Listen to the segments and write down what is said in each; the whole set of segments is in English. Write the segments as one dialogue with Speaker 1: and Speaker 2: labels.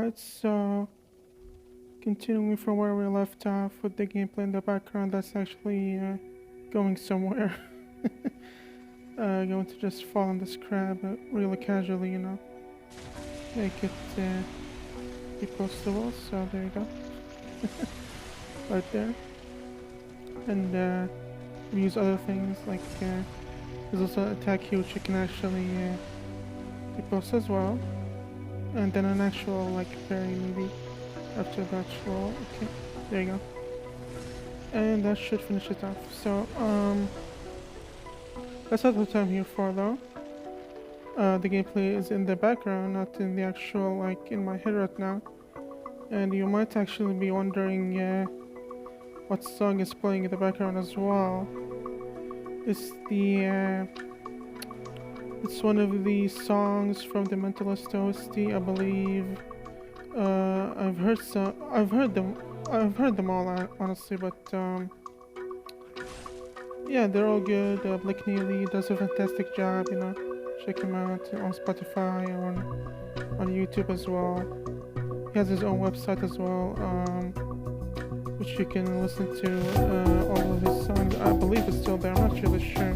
Speaker 1: Alright, so continuing from where we left off with the gameplay in the background, that's actually going somewhere. Going to just fall on this crab really casually, make it be postable, so there you go. Right there. And we use other things like there's also an attack here which you can actually depost as well. And then an actual like parry maybe after that roll. Okay, there you go. And that should finish it off. So that's not what I'm here for though. The gameplay is in the background, not in the actual like in my head right now. And you might actually be wondering what song is playing in the background as well. It's it's one of the songs from the Mentalist OST, I believe. I've heard them all honestly, but yeah, they're all good. Blake Neely does a fantastic job, check him out on Spotify or on YouTube as well. He has his own website as well, which you can listen to all of his songs. I believe it's still there, I'm not really sure.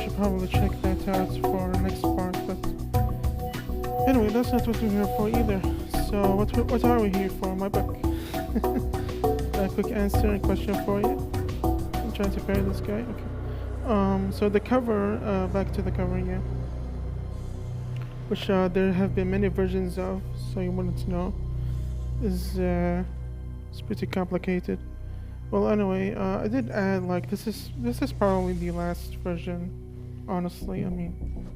Speaker 1: Should probably check that out for next part, but anyway, that's not what we're here for either. So what are we here for, my book? A quick answer and question for you. I'm trying to parry this guy. Okay. So the cover, back to the cover, yeah. Which there have been many versions of, so you wanted to know. It's pretty complicated. Well, anyway, I did add like this is probably the last version. Honestly, I mean,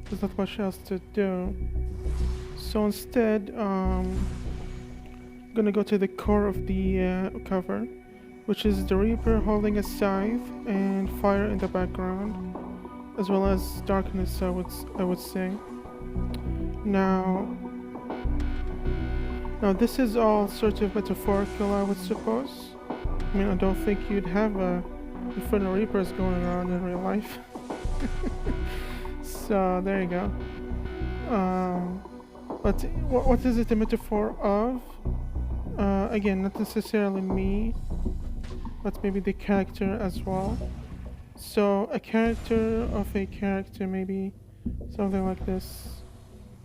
Speaker 1: there's not much else to do. So instead, I'm gonna go to the core of the cover, which is the Reaper holding a scythe and fire in the background, as well as darkness. I would say. Now this is all sort of metaphorical, I would suppose. I mean, I don't think you'd have Inferno Reapers going around in real life. So there you go. But what is it a metaphor of? Again, not necessarily me, but maybe the character as well. So a character of a character, maybe something like this.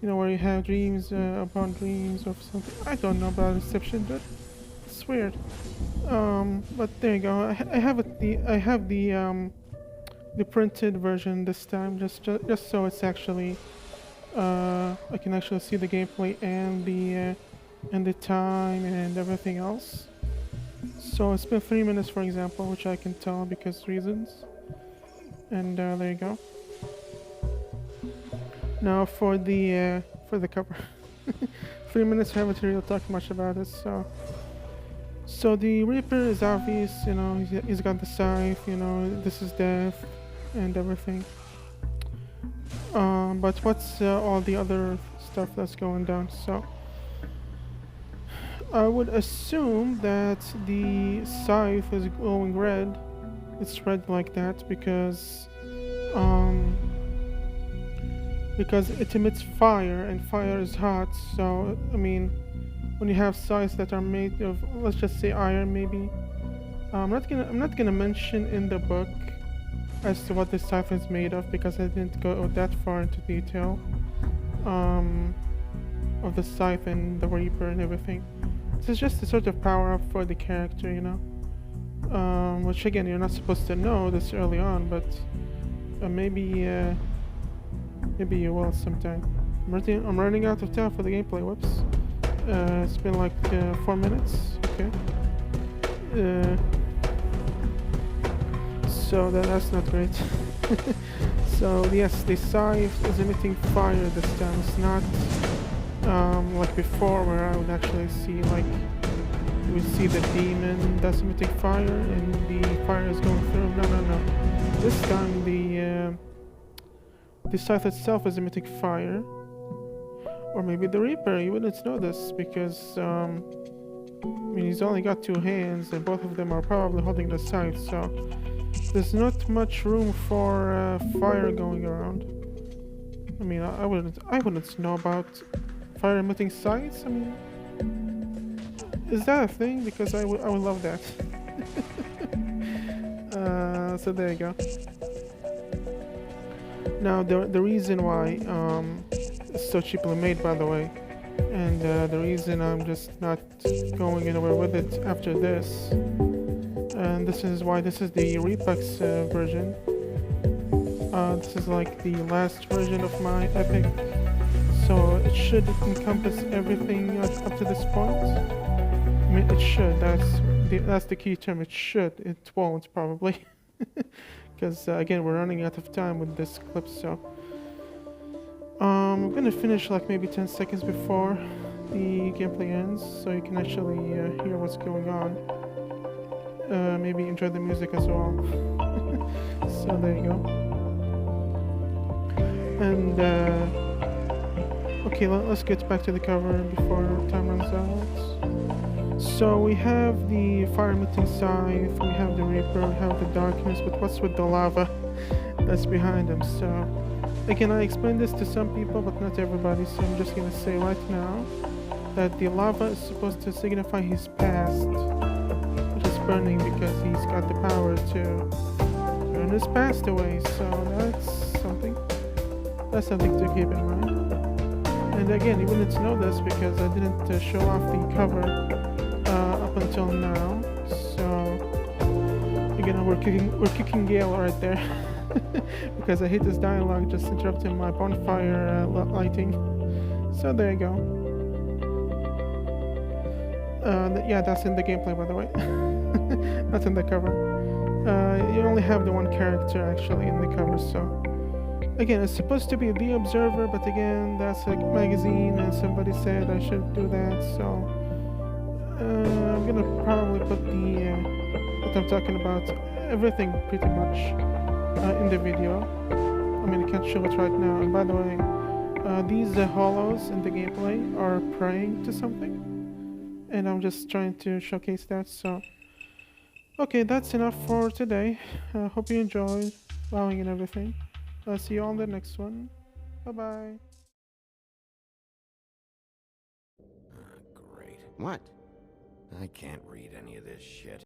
Speaker 1: Where you have dreams upon dreams or something. I don't know about Inception, but it's weird. But there you go. I have the printed version this time, just so it's actually I can actually see the gameplay and the time and everything else. So it's been 3 minutes, for example, which I can tell because reasons. And there you go. Now for the cover. 3 minutes, I haven't really talked much about it. So the Reaper is obvious. He's got the scythe. This is death and everything. But what's all the other stuff that's going down? So I would assume that the scythe is glowing red. It's red like that because it emits fire, and fire is hot. So I mean, when you have scythes that are made of, let's just say, iron, maybe. I'm not gonna mention in the book as to what the scythe is made of because I didn't go that far into detail of the scythe and the Reaper and everything. This is just a sort of power up for the character, which again you're not supposed to know this early on, but maybe you will sometime. I'm running out of time for the gameplay. Whoops. It's been like 4 minutes. Okay. So that's not great. So yes, the scythe is emitting fire this time. It's not like before where I would actually see you would see the demon that's emitting fire and the fire is going through. No. This time the scythe itself is emitting fire. Or maybe the Reaper, you wouldn't know this because I mean, he's only got 2 hands and both of them are probably holding the scythe, so there's not much room for fire going around. I mean, I wouldn't know about fire emitting scythes. I mean, Is that a thing? Because I would love that. So there you go. Now the reason why it's so cheaply made, by the way, and the reason I'm just not going anywhere with it after this, and this is why this is the Reapux version. This is like the last version of my Epic, so it should encompass everything up to this point. I mean, it should. That's the key term. It should. It won't probably, because again, we're running out of time with this clip. So I'm gonna finish like maybe 10 seconds before the gameplay ends, so you can actually hear what's going on. Maybe enjoy the music as well. So there you go. And okay, let's get back to the cover before time runs out. So we have the fire emitting scythe, we have the reaper, we have the darkness, but what's with the lava that's behind him? So again, I explained this to some people, but not everybody, so I'm just gonna say right now that the lava is supposed to signify his past, which is burning because he's got the power to burn his past away, so that's something. That's something to keep in mind. And again, you wouldn't know this because I didn't show off the cover up until now. So again, we're kicking Gale right there because I hate this dialogue just interrupting my bonfire lighting. So there you go. Yeah, that's in the gameplay, by the way. That's in the cover. You only have the one character actually in the cover, so. Again, it's supposed to be The Observer, but again, that's a magazine, and somebody said I should do that, so I'm gonna probably put the what I'm talking about, everything pretty much in the video. I mean, I can't show it right now. And by the way, these hollows in the gameplay are praying to something, and I'm just trying to showcase that. So, okay, that's enough for today. Hope you enjoyed wowing and everything. I'll see you on the next one. Bye bye.
Speaker 2: Great. What? I can't read any of this shit.